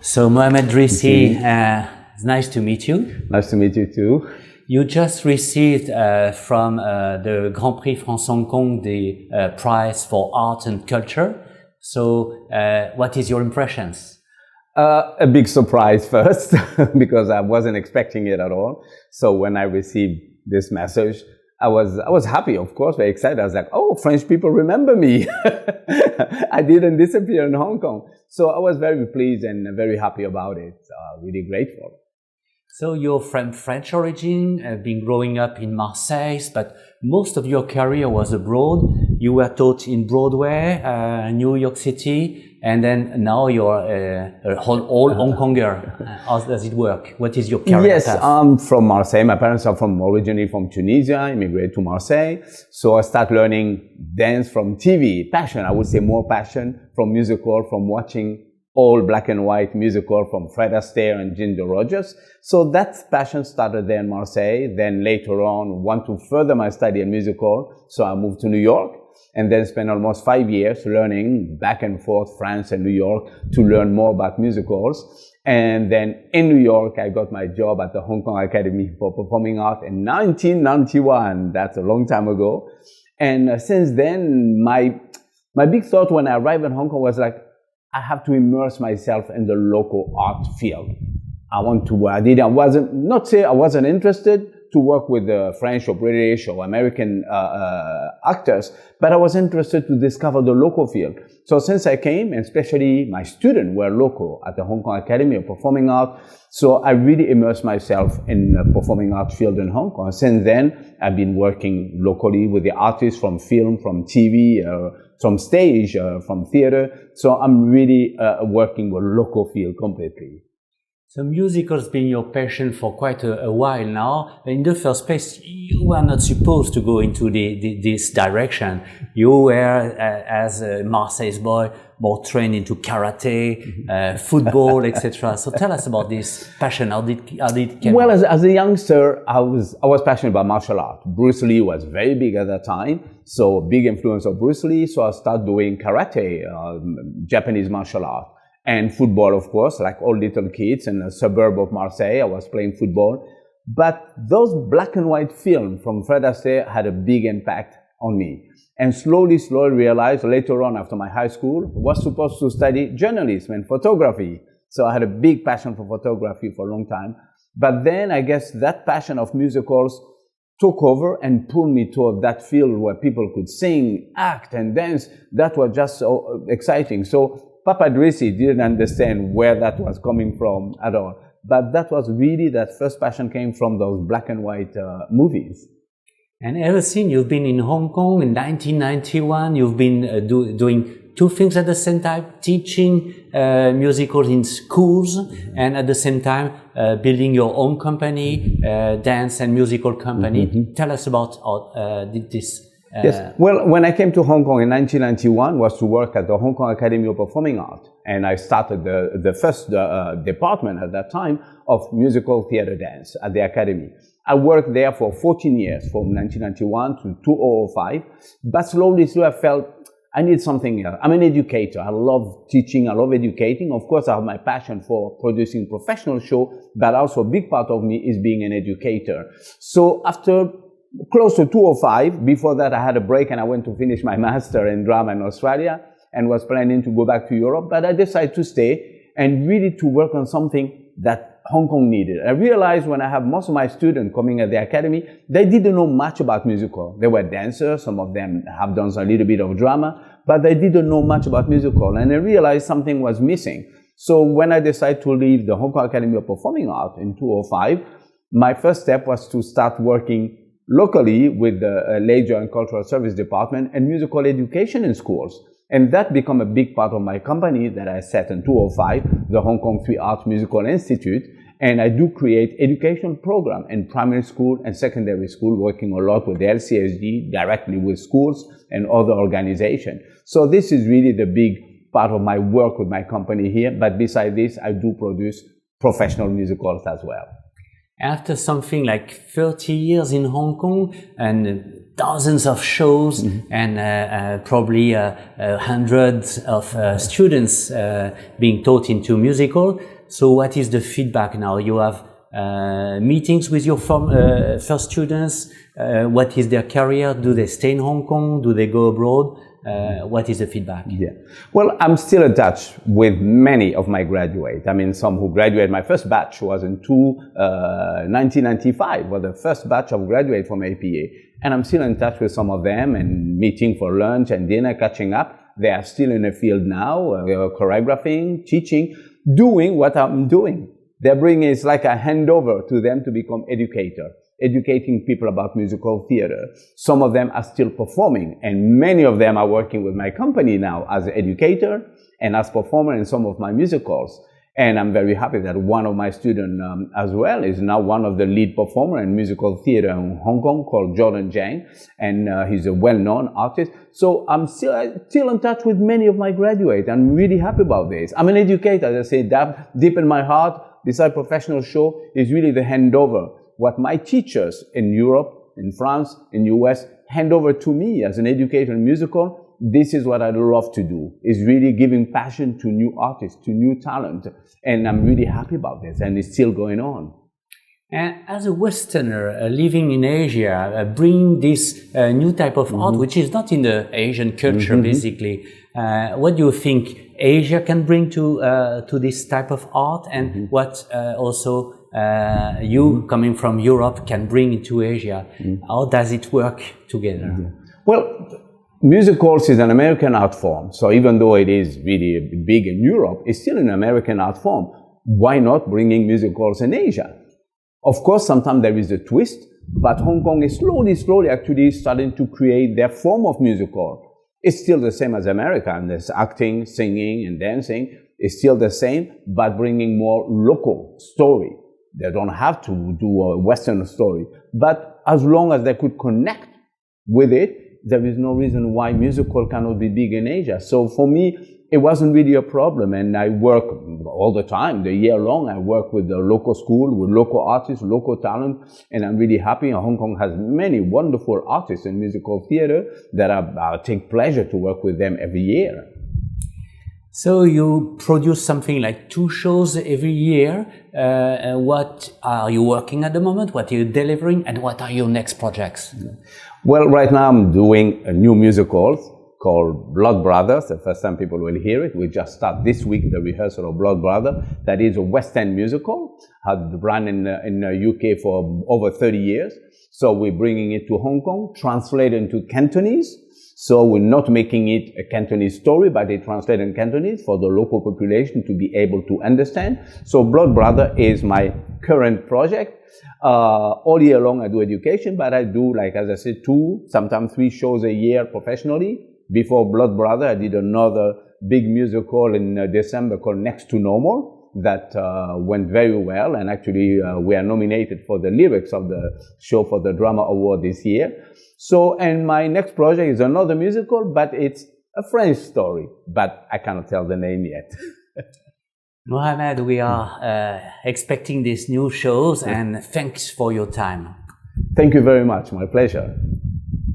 So Mohamed Drissi, it's nice to meet you. Nice to meet you too. You just received from the Grand Prix France-Hong Kong the prize for art and culture. So what is your impressions? A big surprise first, because I wasn't expecting it at all. So when I received this message, I was happy, of course, very excited. I was like, oh, French people remember me. I didn't disappear in Hong Kong. So I was very pleased and very happy about it. Really grateful. So you're from French origin, been growing up in Marseille, but most of your career was abroad. You were taught in Broadway, New York City, and then now you're all Hong Konger. How does it work? What is your career Yes, path? I'm from Marseille. My parents are originally from Tunisia, immigrated to Marseille. So I started learning dance from TV, passion, I would say more passion, from musical, from watching all black and white musical from Fred Astaire and Ginger Rogers. So that passion started there in Marseille. Then later on, want to further my study in musical. So I moved to New York and then spent almost 5 years learning back and forth France and New York to learn more about musicals. And then in New York, I got my job at the Hong Kong Academy for Performing Arts in 1991. That's a long time ago. And since then, my big thought when I arrived in Hong Kong was like, I have to immerse myself in the local art field. I wasn't interested to work with French or British or American actors, but I was interested to discover the local field. So since I came, and especially my students were local at the Hong Kong Academy of Performing Arts, so I really immersed myself in the performing arts field in Hong Kong. Since then, I've been working locally with the artists from film, from TV, from stage, from theater. So I'm really working with local field completely. So musical's been your passion for quite a while now. In the first place, you were not supposed to go into this direction. You were, as a Marseille's boy, more trained into karate, football, etc. So tell us about this passion. How did it come? Well, as a youngster, I was passionate about martial art. Bruce Lee was very big at that time, so big influence of Bruce Lee. So I started doing karate, Japanese martial art. And football, of course, like all little kids in a suburb of Marseille, I was playing football. But those black and white films from Fred Astaire had a big impact on me. And slowly realized later on after my high school, I was supposed to study journalism and photography. So I had a big passion for photography for a long time. But then I guess that passion of musicals took over and pulled me toward that field where people could sing, act, and dance. That was just so exciting. So Papa Drissi didn't understand where that was coming from at all. But that was really, that first passion came from those black and white movies. And ever since you've been in Hong Kong in 1991, you've been doing two things at the same time, teaching musicals in schools, and at the same time building your own company, dance and musical company. Tell us about this. Yes. Well, when I came to Hong Kong in 1991, was to work at the Hong Kong Academy of Performing Arts, and I started the first department at that time of musical theater dance at the Academy. I worked there for 14 years, from 1991 to 2005, but slowly I felt I need something else. I'm an educator. I love teaching. I love educating. Of course, I have my passion for producing professional shows, but also a big part of me is being an educator. So after close to 2005, before that I had a break and I went to finish my master in drama in Australia and was planning to go back to Europe, but I decided to stay and really to work on something that Hong Kong needed. I realized when I have most of my students coming at the academy, they didn't know much about musical. They were dancers, some of them have done a little bit of drama, but they didn't know much about musical, and I realized something was missing. So when I decided to leave the Hong Kong Academy of Performing Arts in 2005, my first step was to start working locally with the Leisure and Cultural Service Department and musical education in schools. And that became a big part of my company that I set in 2005, the Hong Kong Free Arts Musical Institute. And I do create education program in primary school and secondary school, working a lot with the LCSG, directly with schools and other organizations. So this is really the big part of my work with my company here. But besides this, I do produce professional musicals as well. After something like 30 years in Hong Kong and dozens of shows and probably hundreds of students being taught into musical. So what is the feedback now? You have meetings with your first students. What is their career? Do they stay in Hong Kong? Do they go abroad? What is the feedback? Yeah. Well, I'm still in touch with many of my graduates. I mean, some who graduated. My first batch was in 1995, was the first batch of graduates from APA. And I'm still in touch with some of them and meeting for lunch and dinner, catching up. They are still in the field now, choreographing, teaching, doing what I'm doing. They're bringing, it's like a handover to them to become educators, educating people about musical theater. Some of them are still performing, and many of them are working with my company now as an educator and as performer in some of my musicals. And I'm very happy that one of my students as well is now one of the lead performer in musical theater in Hong Kong called Jordan Jang, and he's a well-known artist. So I'm still in touch with many of my graduates. I'm really happy about this. I'm an educator, as I say, deep in my heart. Beside professional show is really the handover. What my teachers in Europe, in France, in US hand over to me as an educator in musical, this is what I love to do, is really giving passion to new artists, to new talent. And I'm really happy about this, and it's still going on. And as a Westerner living in Asia, bringing this new type of art, which is not in the Asian culture, basically, what do you think Asia can bring to this type of art, and what also you coming from Europe can bring into Asia? How does it work together? Well, musicals is an American art form, so even though it is really big in Europe, it's still an American art form. Why not bringing musicals in Asia? Of course, sometimes there is a twist, but Hong Kong is slowly actually starting to create their form of musical. It's still the same as America, and there's acting, singing, and dancing. It's still the same, but bringing more local story. They don't have to do a Western story, but as long as they could connect with it, there is no reason why musical cannot be big in Asia. So for me, it wasn't really a problem, and I work all the time, the year long. I work with the local school, with local artists, local talent, and I'm really happy. Hong Kong has many wonderful artists in musical theater that I take pleasure to work with them every year. So you produce something like 2 shows every year. What are you working at the moment? What are you delivering? And what are your next projects? Well, right now I'm doing a new musical called Blood Brothers. The first time people will hear it. We just start this week the rehearsal of Blood Brother. That is a West End musical. Had run in the UK for over 30 years. So we're bringing it to Hong Kong, translated into Cantonese. So we're not making it a Cantonese story, but they translate in Cantonese for the local population to be able to understand. So Blood Brother is my current project. All year long I do education, but I do, like as I said, 2, sometimes 3 shows a year professionally. Before Blood Brother, I did another big musical in December called Next to Normal that went very well, and actually we are nominated for the lyrics of the show for the Drama Award this year. So, and my next project is another musical, but it's a French story, but I cannot tell the name yet. Mohamed, we are expecting these new shows, and thanks for your time. Thank you very much. My pleasure.